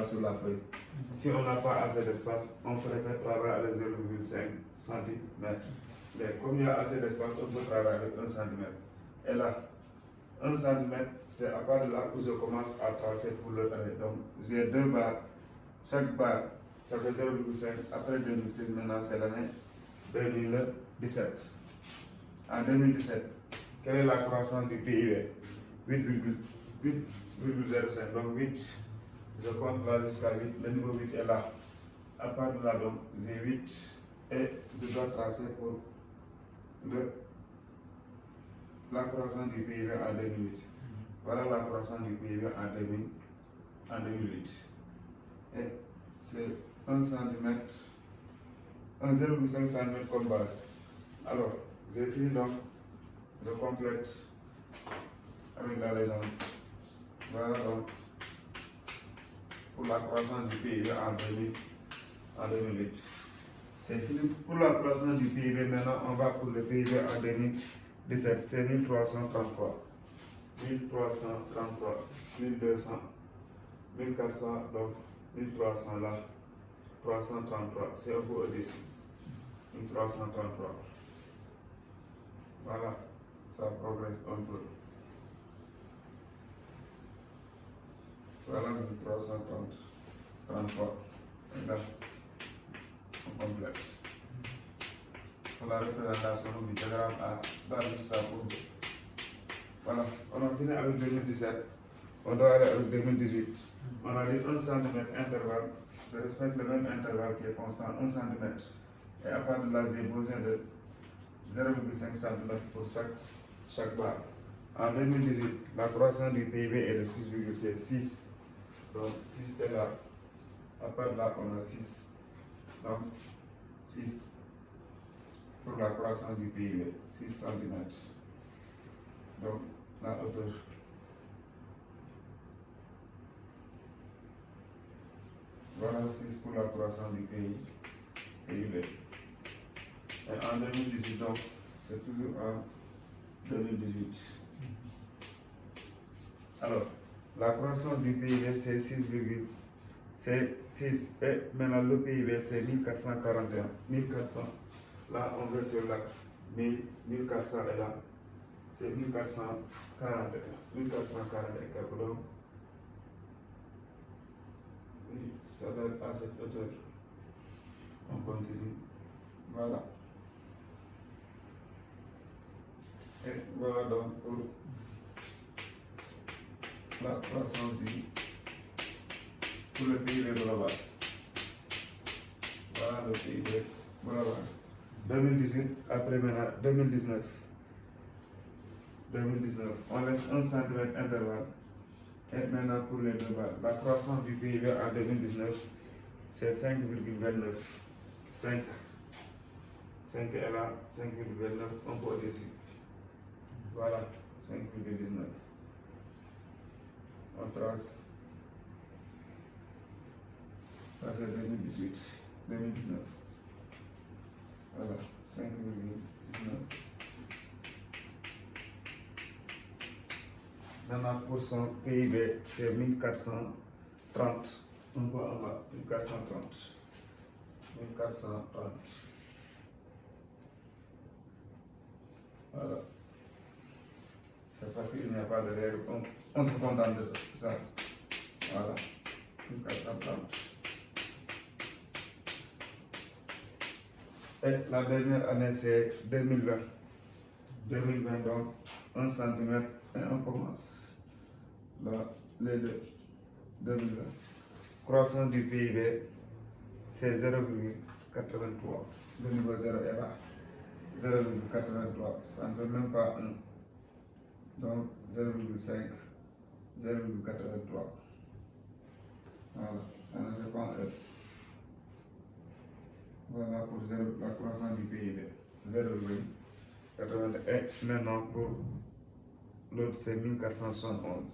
sur la feuille. Si on n'a pas assez d'espace, on préfère travailler avec 0,5 cm. Mais comme il y a assez d'espace, on peut travailler avec 1 cm. Et là, 1 cm, c'est à part de là où je commence à tracer pour le arrêt. Donc, j'ai 2 barres. Chaque barre, ça fait 0,5. Après 2006, maintenant, c'est l'année 2017. En 2017, quelle est la croissance du PIB? 8,05. Donc 8, je compte là jusqu'à 8. Le niveau 8 est là. À part de là, donc, j'ai 8 et je dois tracer pour la croissance du PIB en 2008. Voilà la croissance du PIB en 2008. Et c'est 1 cm, 1,5 cm comme base. Alors, j'ai fini donc, je complète avec la légende. Voilà donc pour la croissance du PIB en 2008. C'est fini pour la croissance du PIB. Maintenant, on va pour le PIB en 2017. C'est 1333. 1333, 1200, 1400, donc 1300 là, 333. C'est un peu au-dessus. 1333. Voilà, ça progresse un peu. Voilà 1333. Et là, on complète. Pour la représentation du diagramme A, dans le stade posé. Voilà, on a fini avec 2017. On doit aller avec 2018. On a dit 1 cm intervalle. Je respecte le même intervalle qui est constant, 1 cm. Et à part de là, j'ai besoin de 0,5 cm pour chaque barre. En 2018, la croissance du PIB est de 6,6. Donc 6 est là. À part de là, on a 6. Donc 6 pour la croissance du PIB, 6 cm. Donc la hauteur. Voilà 6 pour la croissance du PIB. Et en 2018, donc, c'est toujours en 2018. Alors, la croissance du PIB, c'est 6, c'est 6. Et maintenant, le PIB, c'est 1441. 1400. Là, on va sur l'axe. 1400 est là. C'est 1440. 1440 et quelques. Donc, oui, ça doit être à cette hauteur. On continue. Voilà. Et voilà donc pour la croissance pour le PIB global. Voilà le PIB global. 2018, après maintenant 2019. 2019, on laisse 1 cm intervalle. Et maintenant pour les deux bases. La croissance du PIB en 2019, c'est 5,29. 5 est là, 5,29, un peu au-dessus. Voilà, 5,19. On trace. Ça c'est 2018, 2019. Voilà, 5,19. Maintenant pour son PIB, c'est 1430. Un peu en bas, 1430. 1430. Voilà. C'est parce qu'il n'y a pas de règle. On se contente de ça. Voilà. 1430. Et la dernière année, c'est 2020. 2020, donc 1 cm et on commence. Là, les deux. 2020. Croissance du PIB, c'est 0,83. Le niveau 0 est là. 0,83. Ça ne fait même pas 1. Donc 0,5. 0,83. Voilà, ça ne fait pas 1. Voilà pour la croissance du PIB. 0,80. Et maintenant pour l'autre, c'est 1471.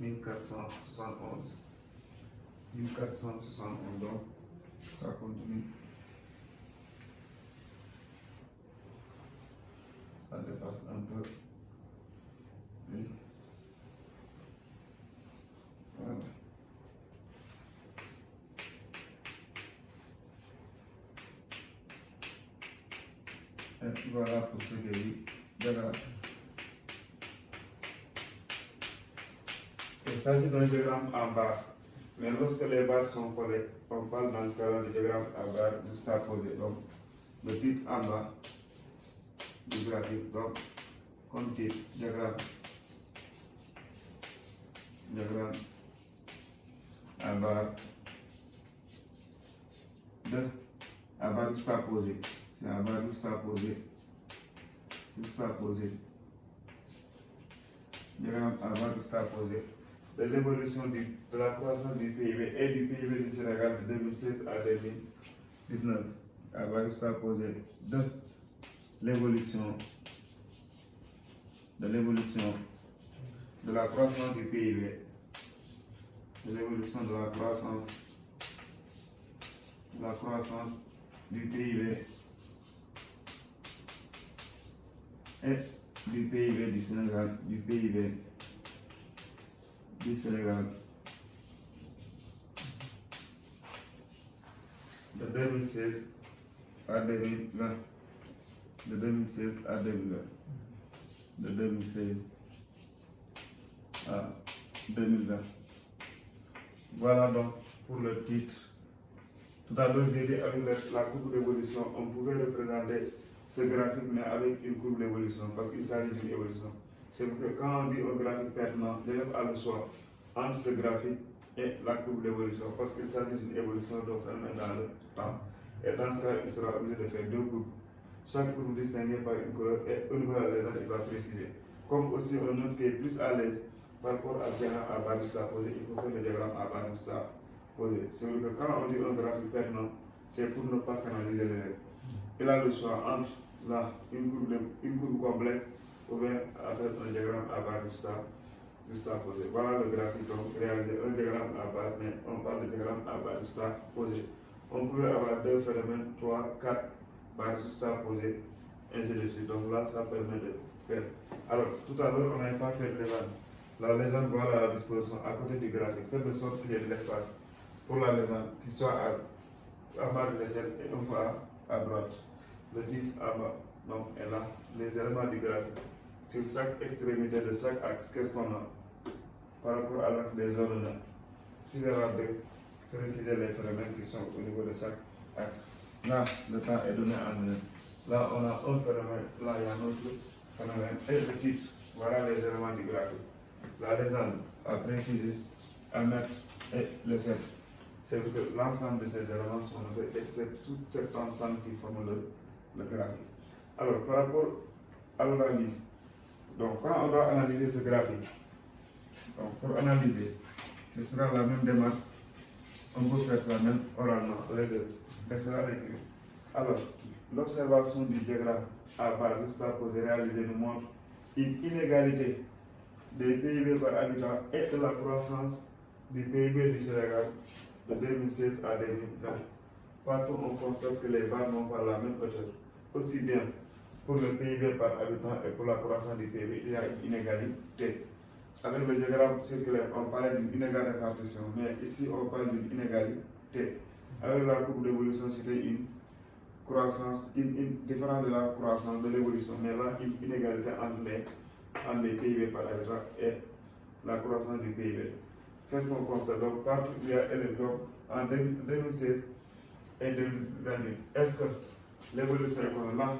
1471. 1471. Donc, ça continue. Ça dépasse un peu. Oui. Voilà. Voilà pour ce qui est du diagramme. Il s'agit d'un diagramme en barre. Mais lorsque les barres sont collées, on parle dans ce cas-là de diagramme à barre juxtaposé. Donc, le titre en bas du graphique, donc, comme titre, diagramme à barre à barre juxtaposé. C'est à barre juxtaposé. Diagramme à barre juxtaposé de l'évolution de la croissance du PIB et du PIB du Sénégal de 2016 à 2019. À barre juxtaposé de l'évolution de la croissance du PIB, de l'évolution de la croissance du PIB et du PIB du Sénégal, de 2016 à 2020, de 2016 à 2020, de 2016 à 2020. Voilà donc pour le titre. Tout à l'heure, j'ai dit avec la courbe d'évolution, on pouvait représenter ce graphique, mais avec une courbe d'évolution, parce qu'il s'agit d'une évolution. C'est que quand on dit un graphique pertinent, l'élève a le choix entre ce graphique et la courbe d'évolution, parce qu'il s'agit d'une évolution d'un phénomène dans le temps. Et dans ce cas, il sera obligé de faire deux courbes. Chaque courbe distinguée par une couleur et au niveau de la légende, il va préciser. Comme aussi un autre qui est plus à l'aise par rapport à diagramme à barre juxtaposée, il faut faire le diagramme à barre juxtaposée. C'est vrai que quand on dit un graphique pertinent, c'est pour ne pas canaliser l'élève. Il a le choix entre là, une courbe complexe ou bien à faire un diagramme à barre juxtaposée. Voilà le graphique, donc réaliser un diagramme à barre, mais on parle de diagramme à barre juxtaposée. On pouvait avoir deux phénomènes, 3, 4 barres juxtaposées, ainsi de suite. Donc là, ça permet de faire. Alors, tout à l'heure, on n'avait pas fait de légende. La légende, voilà la disposition à côté du graphique. Faites de sorte qu'il y ait de l'espace pour la légende, qui soit à bas de l'échelle et un peu à droite. Le titre en bas, donc, est là, les éléments du graphique. Sur chaque extrémité de chaque axe, qu'est-ce qu'on a par rapport à l'axe des ordonnances? Suffira de préciser les phénomènes qui sont au niveau de chaque axe. Là, le temps est donné en minutes. Là, on a un phénomène, là, il y a un autre phénomène. Et le titre, voilà les éléments du graphique. La légende à préciser, à mettre et le fait. C'est que l'ensemble de ces éléments sont notés et c'est tout cet ensemble qui forme le graphique. Alors, par rapport à l'analyse, donc quand on doit analyser ce graphique, donc pour analyser, ce sera la même démarche, on peut faire ça même oralement, les deux, et cela l'écrit. Alors, l'observation du diagramme à barre juxtaposée réalisée nous montre une inégalité des PIB par habitant et de la croissance du PIB du Sénégal de 2016 à 2020. Partout, on constate que les barres n'ont pas la même hauteur. Aussi bien pour le PIB par habitant et pour la croissance du PIB, il y a une inégalité. Avec le diagramme circulaire, on parlait d'une inégale répartition, mais ici, on parle d'une inégalité. Avec la courbe d'évolution, c'était une croissance, une différence de la croissance, de l'évolution, mais là, une inégalité entre les PIB par habitant et la croissance du PIB. Qu'est-ce qu'on constate? Donc, partout il y a élevé, donc, en 2016 et 2028, est-ce que l'évolution économique, là,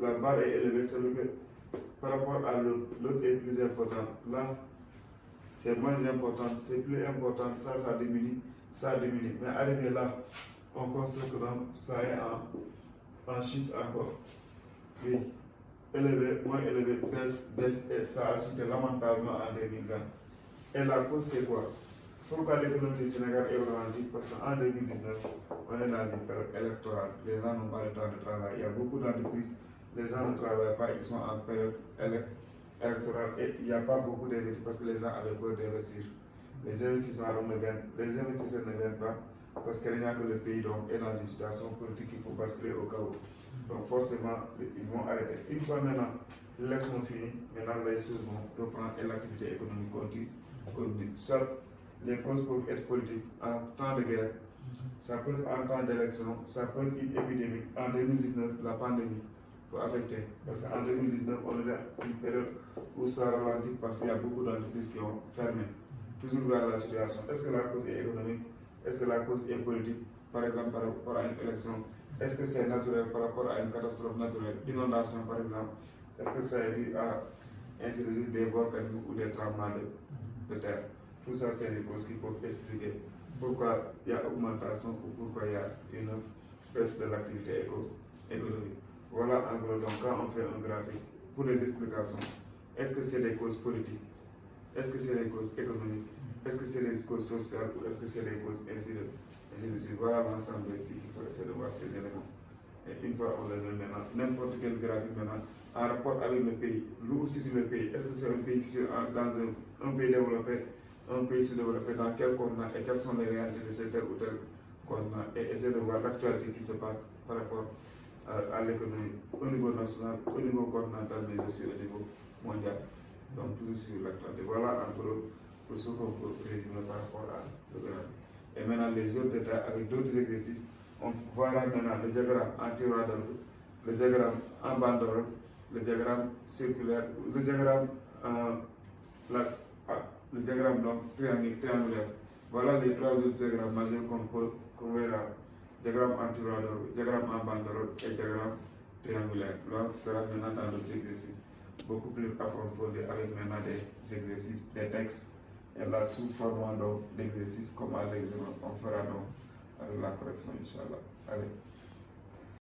la barre est élevée, c'est que par rapport à l'autre est plus important. Là, c'est moins important, c'est plus important, ça diminue, ça diminue. Mais arrivé là, on constate que donc, ça est en chute encore. Oui, élevé, moins élevé, baisse, et ça a chuté lamentablement en 2020. Et la cause, c'est quoi? Pourquoi l'économie du Sénégal est au ralenti? Parce qu'en 2019, on est dans une période électorale. Les gens n'ont pas le temps de travailler. Il y a beaucoup d'entreprises, les gens ne travaillent pas, ils sont en période électorale et il n'y a pas beaucoup d'investissements parce que les gens avaient peur d'investir. Les investisseurs ne viennent pas parce qu'il n'y a que le pays donc, est dans une situation politique qu'il faut basculer au chaos. Donc forcément, ils vont arrêter. Une fois maintenant l'élection finie, maintenant les choses vont reprendre et l'activité économique continue. Soit les causes peuvent être politiques en temps de guerre, ça peut être en temps d'élection, ça peut être une épidémie. En 2019, la pandémie pour affecter. Parce qu'en 2019, on est dans une période où ça ralentit parce qu'il y a beaucoup d'entreprises qui ont fermé. Toujours vers la situation. Est-ce que la cause est économique? Est-ce que la cause est politique? Par exemple, par rapport à une élection. Est-ce que c'est naturel par rapport à une catastrophe naturelle? Inondation, par exemple. Est-ce que ça est dû à ainsi de suite des volcanismes ou des tremblements de terre? Tout ça, c'est des causes qui peuvent expliquer pourquoi il y a augmentation ou pourquoi il y a une baisse de l'activité économique. Voilà en gros, donc quand on fait un graphique pour les explications, est-ce que c'est des causes politiques? Est-ce que c'est des causes économiques? Est-ce que c'est des causes sociales ou est-ce que c'est des causes ainsi de suite? Voilà l'ensemble des qu'il faut essayer de voir ces éléments. Et une fois on les met maintenant, n'importe quel graphique maintenant, en rapport avec le pays, où se situe le pays? Est-ce que c'est un pays dans un pays développé, un pays sous-développé, dans quel continent et quelles sont les réalités de ce tel ou tel continent? Et essayer de voir l'actualité qui se passe par rapport à l'économie au niveau national, au niveau continental, mais aussi au niveau mondial. Donc toujours sur l'actualité. Voilà en gros pour ce qu'on peut résumer par rapport à ce graphique. Et maintenant les autres détails avec d'autres exercices, on verra maintenant le diagramme en tiroir, le diagramme en banderole, le diagramme circulaire, le diagramme le diagramme donc triangulaire. Voilà les trois autres diagrammes majeurs qu'on verra. Diagramme en tiroir, diagramme en banderole et diagramme triangulaire. Donc ce sera maintenant dans d'autres exercices beaucoup plus approfondis avec maintenant des exercices, des textes et là sous forme d'exercices comme à l'examen. On fera donc avec la correction, Inch'Allah. Allez.